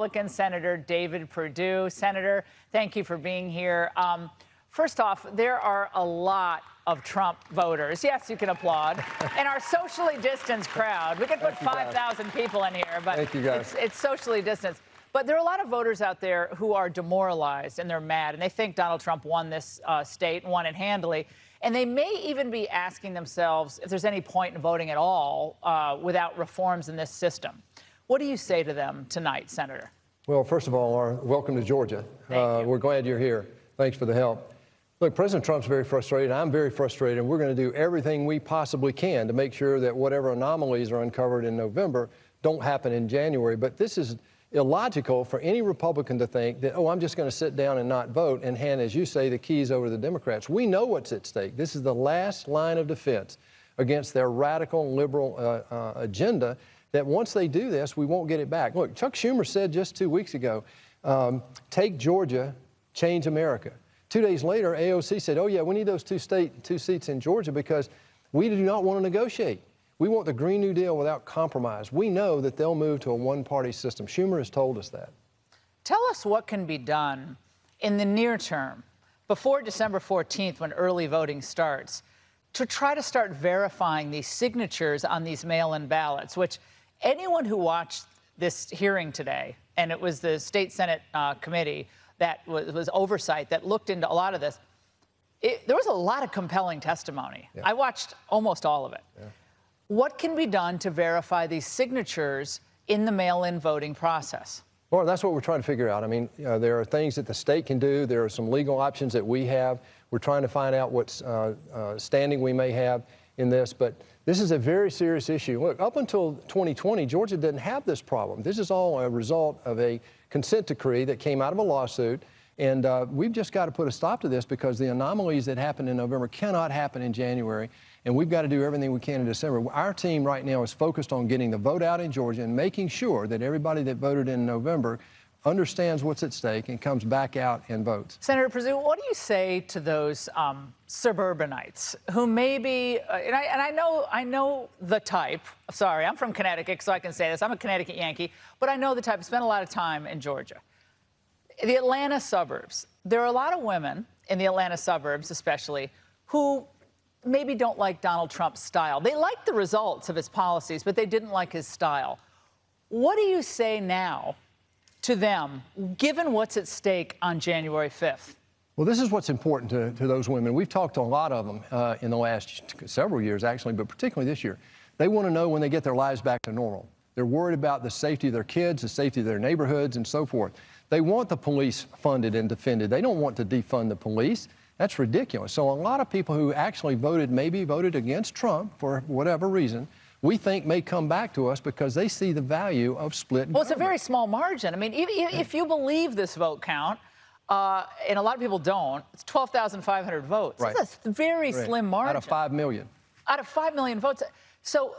Republican Senator David Perdue. Senator, thank you for being here. First off, there are a lot of Trump voters. Yes, you can applaud. In our socially distanced crowd, we could put 5,000 people in here, but it's socially distanced. But there are a lot of voters out there who are demoralized and they're mad, and they think Donald Trump won this state and won it handily. And they may even be asking themselves if there's any point in voting at all without reforms in this system. What do you say to them tonight, Senator? Well, first of all, welcome to Georgia. We're glad you're here. Thanks for the help. Look, President Trump's very frustrated. I'm very frustrated, and we're going to do everything we possibly can to make sure that whatever anomalies are uncovered in November don't happen in January. But this is illogical for any Republican to think that, oh, I'm just going to sit down and not vote and hand, as you say, the keys over to the Democrats. We know what's at stake. This is the last line of defense against their radical liberal agenda, that once they do this, we won't get it back. Look, Chuck Schumer said just 2 weeks ago, take Georgia, change America. 2 days later, AOC said, oh, yeah, we need those two seats in Georgia because we do not want to negotiate. We want the Green New Deal without compromise. We know that they'll move to a one-party system. Schumer has told us that. Tell us what can be done in the near term, before December 14th, when early voting starts, to try to start verifying these signatures on these mail-in ballots, which anyone who watched this hearing today, and it was the State Senate committee that was oversight that looked into a lot of this, there was a lot of compelling testimony. Yeah. I watched almost all of it. Yeah. What can be done to verify these signatures in the mail-in voting process? Well, that's what we're trying to figure out. I mean, there are things that the state can do. There are some legal options that we have. We're trying to find out what standing we may have in this. But this is a very serious issue. Look, up until 2020, Georgia didn't have this problem. This is all a result of a consent decree that came out of a lawsuit. And we've just got to put a stop to this because the anomalies that happened in November cannot happen in January. And we've got to do everything we can in December. Our team right now is focused on getting the vote out in Georgia and making sure that everybody that voted in November understands what's at stake and comes back out and votes. Senator Perdue, what do you say to those suburbanites who maybe, and I know the type. Sorry, I'm from Connecticut, so I can say this. I'm a Connecticut Yankee, but I know the type. I spent a lot of time in Georgia. The Atlanta suburbs. There are a lot of women in the Atlanta suburbs, especially, who maybe don't like Donald Trump's style. They like the results of his policies, but they didn't like his style. What do you say now to them, given what's at stake on January 5th? Well, this is what's important to those women. We've talked to a lot of them in the last several years, actually, but particularly this year. They want to know when they get their lives back to normal. They're worried about the safety of their kids, the safety of their neighborhoods, and so forth. They want the police funded and defended. They don't want to defund the police. That's ridiculous. So a lot of people who actually maybe voted against Trump for whatever reason, we think may come back to us because they see the value of split government. Well, it's a very small margin. I mean, if you believe this vote count, and a lot of people don't, it's 12,500 votes. Right. That's a very slim margin. Out of 5 million. Out of 5 million votes. So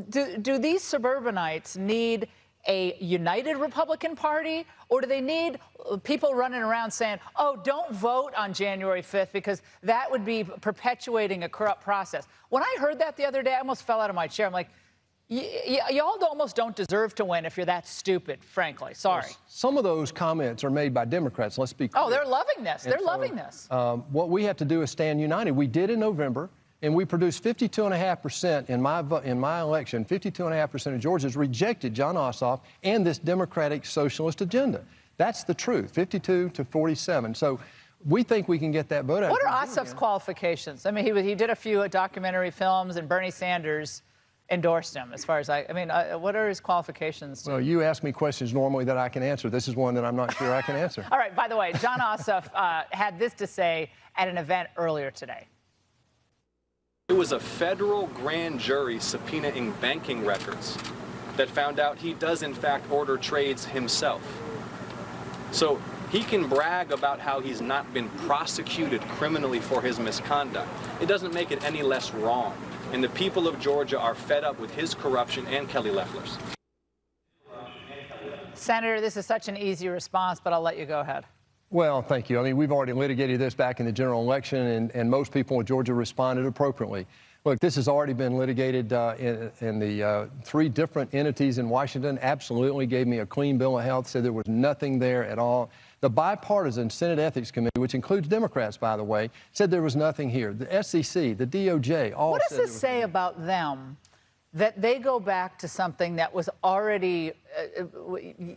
do these suburbanites need a united Republican Party, or do they need people running around saying, oh, don't vote on January 5th because that would be perpetuating a corrupt process? When I heard that the other day, I almost fell out of my chair. I'm like, y'all almost don't deserve to win if you're that stupid, frankly. Sorry. Well, some of those comments are made by Democrats. Let's be clear. Oh, they're loving this. They're loving this. What we have to do is stand united. We did in November. And we produced 52.5% in my election. 52.5% of Georgians rejected Jon Ossoff and this democratic socialist agenda. That's the truth, 52 to 47. So we think we can get that vote out. What are Ossoff's qualifications? I mean, he did a few documentary films, and Bernie Sanders endorsed him, as far as what are his qualifications? Well, you ask me questions normally that I can answer. This is one that I'm not sure I can answer. All right, by the way, Jon Ossoff had this to say at an event earlier today. It was a federal grand jury subpoenaing banking records that found out he does in fact order trades himself. So he can brag about how he's not been prosecuted criminally for his misconduct. It doesn't make it any less wrong. And the people of Georgia are fed up with his corruption and Kelly Loeffler's. Senator, this is such an easy response, but I'll let you go ahead. Well, thank you. I mean, we've already litigated this back in the general election, and most people in Georgia responded appropriately. Look, this has already been litigated in the 3 different entities in Washington. Absolutely gave me a clean bill of health, said there was nothing there at all. The bipartisan Senate Ethics Committee, which includes Democrats, by the way, said there was nothing here. The SEC, the DOJ, all What does said this say about them that they go back to something that was already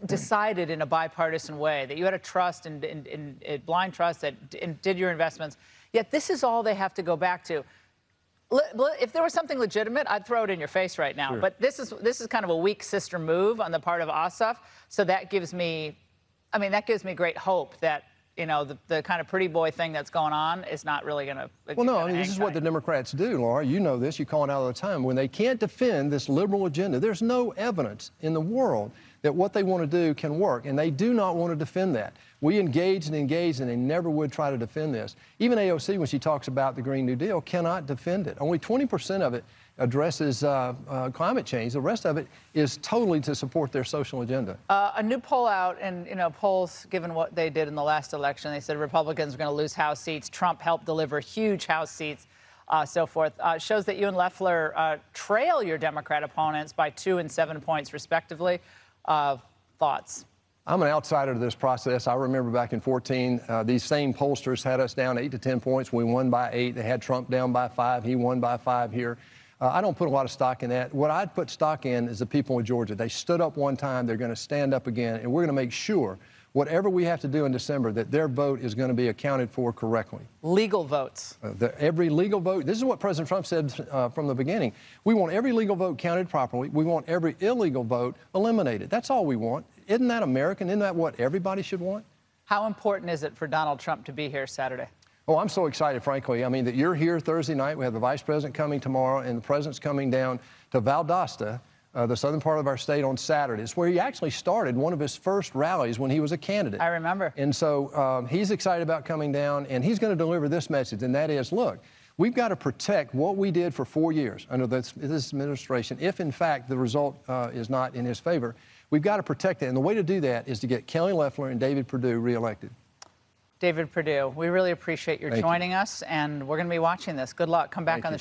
decided in a bipartisan way, that you had a trust and blind trust that did your investments, yet this is all they have to go back to? If there was something legitimate, I'd throw it in your face right now. Sure. But this is kind of a weak sister move on the part of Ossoff. So that gives me, that gives me great hope that, the kind of pretty boy thing that's going on is not really going to. Well, no, this is what the Democrats do, Laura. You know this. You call it out all the time. When they can't defend this liberal agenda, there's no evidence in the world that what they want to do can work, and they do not want to defend that. We engaged and engaged, and they never would try to defend this. Even AOC, when she talks about the Green New Deal, cannot defend it. Only 20% of it addresses climate change. The rest of it is totally to support their social agenda. A new poll out, and polls, given what they did in the last election, they said Republicans are going to lose House seats. Trump helped deliver huge House seats, so forth. Shows that you and Loeffler trail your Democrat opponents by 2 and 7 points, respectively. Thoughts? I'm an outsider to this process. I remember back in 2014, these same pollsters had us down 8 to 10 points. We won by 8. They had Trump down by 5. He won by 5 here. I don't put a lot of stock in that. What I'd put stock in is the people of Georgia. They stood up one time. They're going to stand up again, and we're going to make sure whatever we have to do in December, that their vote is going to be accounted for correctly. Legal votes. Every legal vote. This is what President Trump said from the beginning. We want every legal vote counted properly. We want every illegal vote eliminated. That's all we want. Isn't that American? Isn't that what everybody should want? How important is it for Donald Trump to be here Saturday? Oh, I'm so excited, frankly. I mean, that you're here Thursday night. We have the Vice President coming tomorrow, and the President's coming down to Valdosta, the southern part of our state, on Saturday. It's where he actually started one of his first rallies when he was a candidate. I remember. And so he's excited about coming down, and he's going to deliver this message, and that is, look, we've got to protect what we did for 4 years under this administration. If, in fact, the result is not in his favor, we've got to protect it. And the way to do that is to get Kelly Loeffler and David Perdue reelected. David Perdue, we really appreciate your Thank you. joining us, and we're going to be watching this. Good luck. Come back on the show.